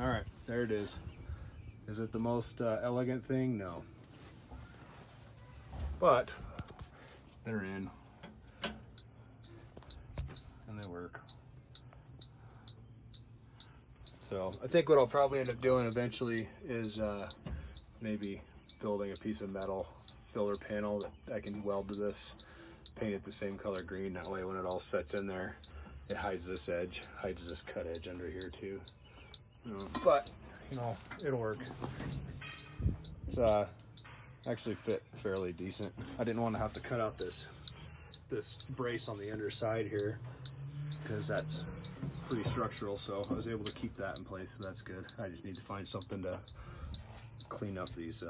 All right, there it is. Is it the most elegant thing? No. But they're in and they work. So I think what I'll probably end up doing eventually is maybe building a piece of metal filler panel that I can weld to this, paint it the same color green. That way when it all fits in there, it hides this edge, hides this cut edge under here too. But, you know, it'll work. It's actually fit fairly decent. I didn't want to have to cut out this brace on the underside here because that's pretty structural, so I was able to keep that in place, so that's good. I just need to find something to clean up these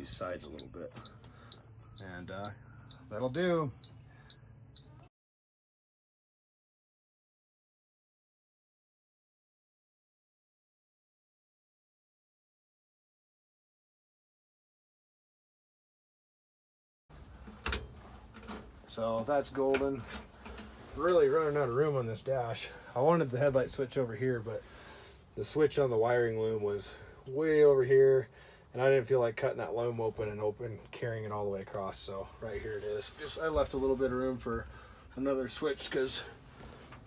sides a little bit, and that'll do. So that's golden. Really running out of room on this dash. I wanted the headlight switch over here, but the switch on the wiring loom was way over here, and I didn't feel like cutting that loom open and carrying it all the way across. So right here it is. Just I left a little bit of room for another switch because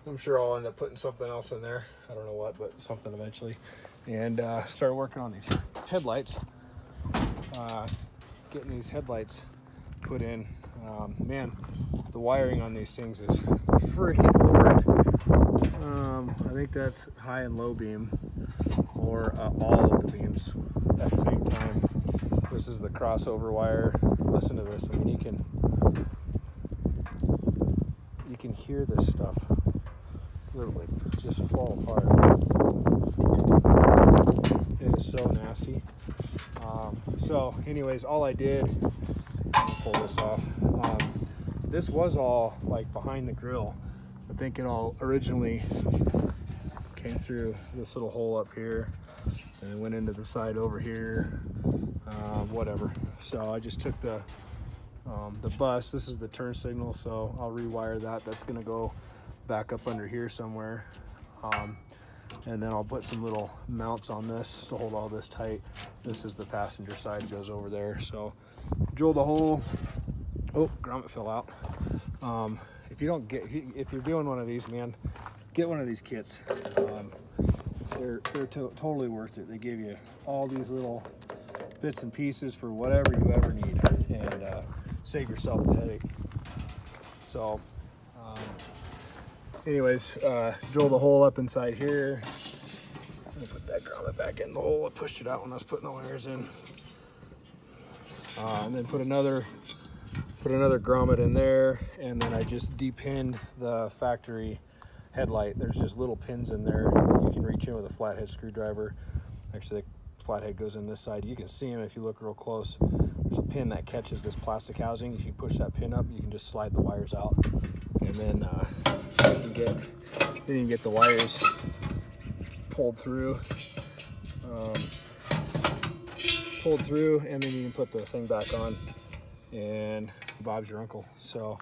I'm sure I'll end up putting something else in there. I don't know what, but something eventually. And start working on these headlights. Getting these headlights put in. Man, the wiring on these things is freaking hard. I think that's high and low beam, or all of the beams at the same time. This is the crossover wire. Listen to this. I mean, you can hear this stuff literally just fall apart. It is so nasty. So anyways, all I did, pull this off, this was all like behind the grill. I think it all originally came through this little hole up here and it went into the side over here, whatever. So I just took the bus. This is the turn signal, so I'll rewire that. That's gonna go back up under here somewhere. And then I'll put some little mounts on this to hold all this tight. This is the passenger side, goes over there. So drilled a hole. Oh, grommet fell out. If you're doing one of these, man, get one of these kits. They're totally worth it. They give you all these little bits and pieces for whatever you ever need, and save yourself the headache. So anyways, drilled a hole up inside here. I'm gonna put that grommet back in the hole. I pushed it out when I was putting the wires in. And then put another grommet in there, and then I just depinned the factory headlight. There's just little pins in there that you can reach in with a flathead screwdriver. Actually, the flathead goes in this side. You can see them if you look real close. There's a pin that catches this plastic housing. If you push that pin up, you can just slide the wires out, and then you can get the wires pulled through, and then you can put the thing back on, and Bob's your uncle. So,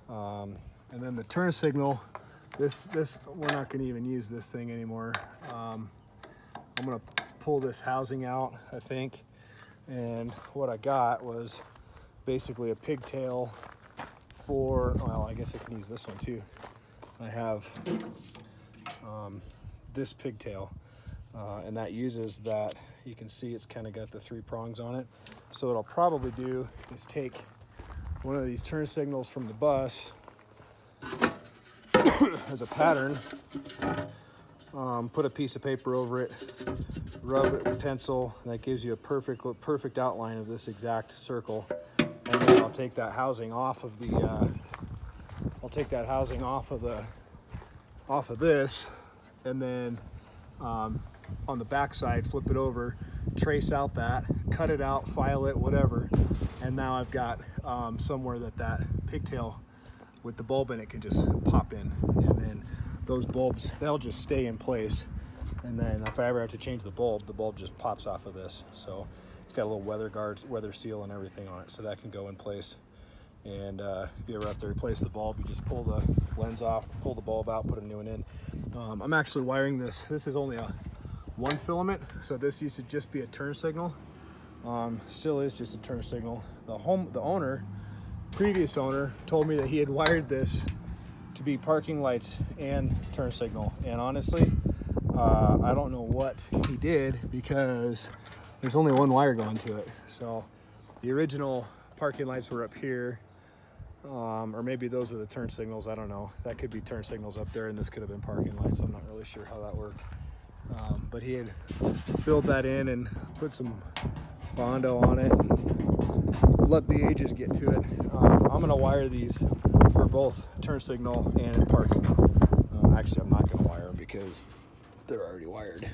and then the turn signal. This we're not going to even use this thing anymore. I'm going to pull this housing out, I think, and what I got was basically a pigtail for, well, I guess I can use this one too. I have this pigtail, and that uses that. You can see it's kind of got the 3 prongs on it. So what I'll probably do is take one of these turn signals from the bus as a pattern, put a piece of paper over it, rub it with pencil, and that gives you a perfect outline of this exact circle. And then I'll take that housing off of the off of this, and then on the back side, flip it over, trace out that, cut it out, file it, whatever, and now I've got somewhere that pigtail with the bulb in it can just pop in, and then those bulbs, they'll just stay in place. And then if I ever have to change the bulb just pops off of this. So it's got a little weather seal and everything on it, so that can go in place. And if you ever have to replace the bulb, you just pull the lens off, pull the bulb out, put a new one in. I'm actually wiring this. This is only a 1 filament, so this used to just be a turn signal. Still is just a turn signal. The previous owner told me that he had wired this to be parking lights and turn signal, and honestly, I don't know what he did, because there's only 1 wire going to it. So the original parking lights were up here, or maybe those were the turn signals. I don't know. That could be turn signals up there, and this could have been parking lights. I'm not really sure how that worked. But he had filled that in and put some Bondo on it and let the ages get to it. I'm going to wire these for both turn signal and parking. Actually, I'm not going to wire them because they're already wired.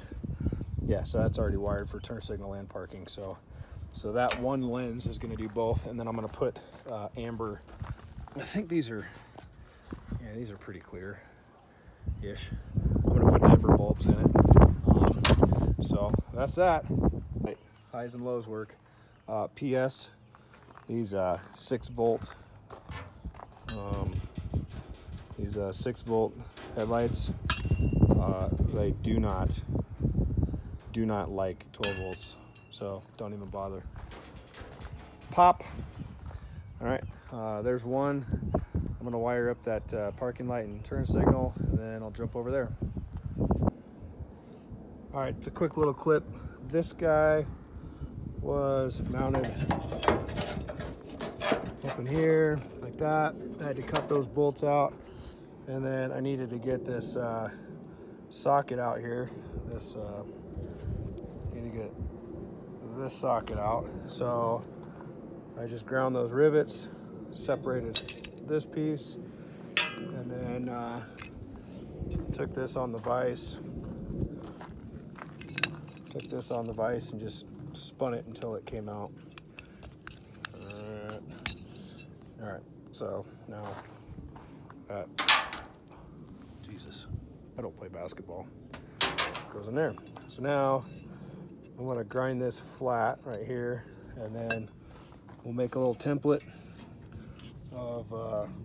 Yeah, so that's already wired for turn signal and parking. So that one lens is going to do both, and then I'm going to put amber. I think these are pretty clear-ish. I'm going to put amber bulbs in it. So that's that. Right. Highs and lows work. PS, these 6-volt. These 6-volt headlights. They do not like 12 volts. So don't even bother. Pop. All right, there's one. I'm gonna wire up that parking light and turn signal, and then I'll jump over there. All right, it's a quick little clip. This guy was mounted up in here like that. I had to cut those bolts out, and then I needed to get this socket out here. Need to get this socket out. So I just ground those rivets, separated this piece, and then took this on the vise. And just spun it until it came out. All right. So now that, Jesus, I don't play basketball, goes in there. So now I'm gonna grind this flat right here, and then we'll make a little template of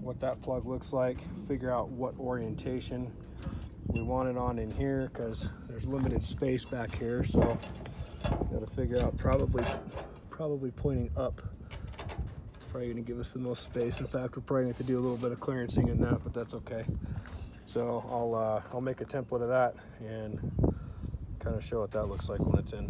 what that plug looks like, figure out what orientation we want it on in here, because there's limited space back here, so got to figure out probably pointing up. Probably going to give us the most space. In fact, we're probably going to have to do a little bit of clearancing in that, but that's okay. So I'll make a template of that and kind of show what that looks like when it's in.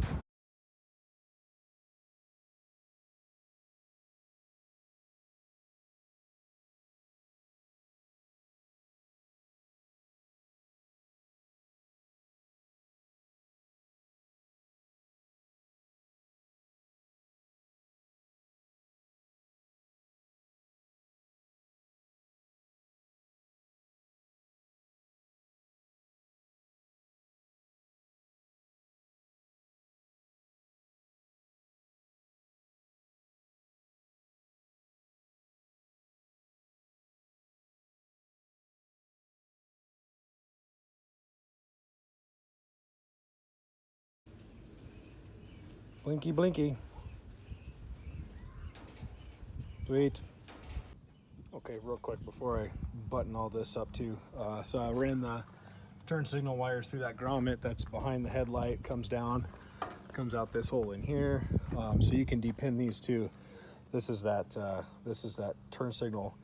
Blinky, blinky. Sweet. Okay, real quick before I button all this up too. So I ran the turn signal wires through that grommet that's behind the headlight, comes down, comes out this hole in here. So you can depin these too. This is that turn signal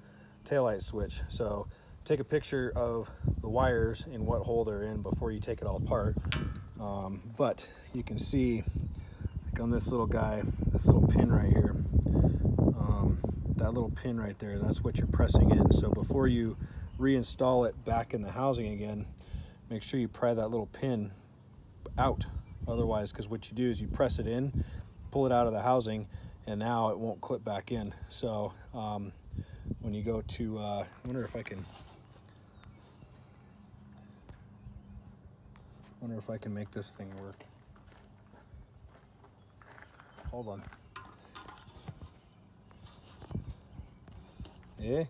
taillight switch. So take a picture of the wires and what hole they're in before you take it all apart. But you can see, like on this little guy, this little pin right here, that little pin right there, that's what you're pressing in. So before you reinstall it back in the housing again, make sure you pry that little pin out. Otherwise, because what you do is you press it in, pull it out of the housing, and now it won't clip back in. So when you go to, I wonder if I can make this thing work. Hold on. Yeah.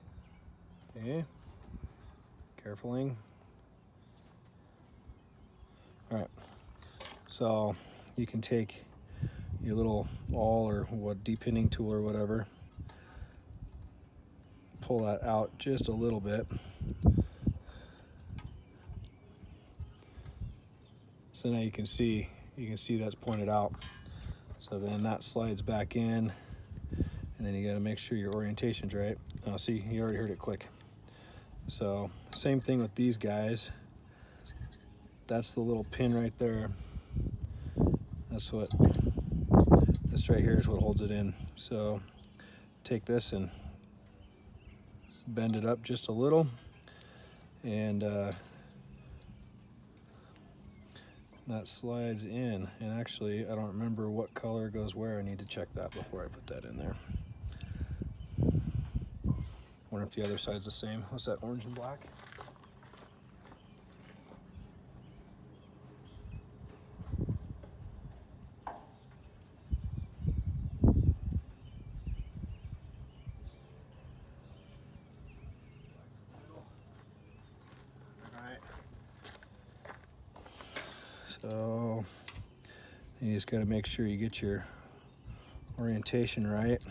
Carefuling. All right. So you can take your little awl or what depinning tool or whatever, pull that out just a little bit. So now you can see that's pointed out. So then that slides back in, and then you got to make sure your orientation's right. Oh, see, you already heard it click. So same thing with these guys. That's the little pin right there. This right here is what holds it in. So take this and bend it up just a little, and that slides in. And actually, I don't remember what color goes where. I need to check that before I put that in there. Wonder if the other side's the same. What's that, orange and black? So you just got to make sure you get your orientation right.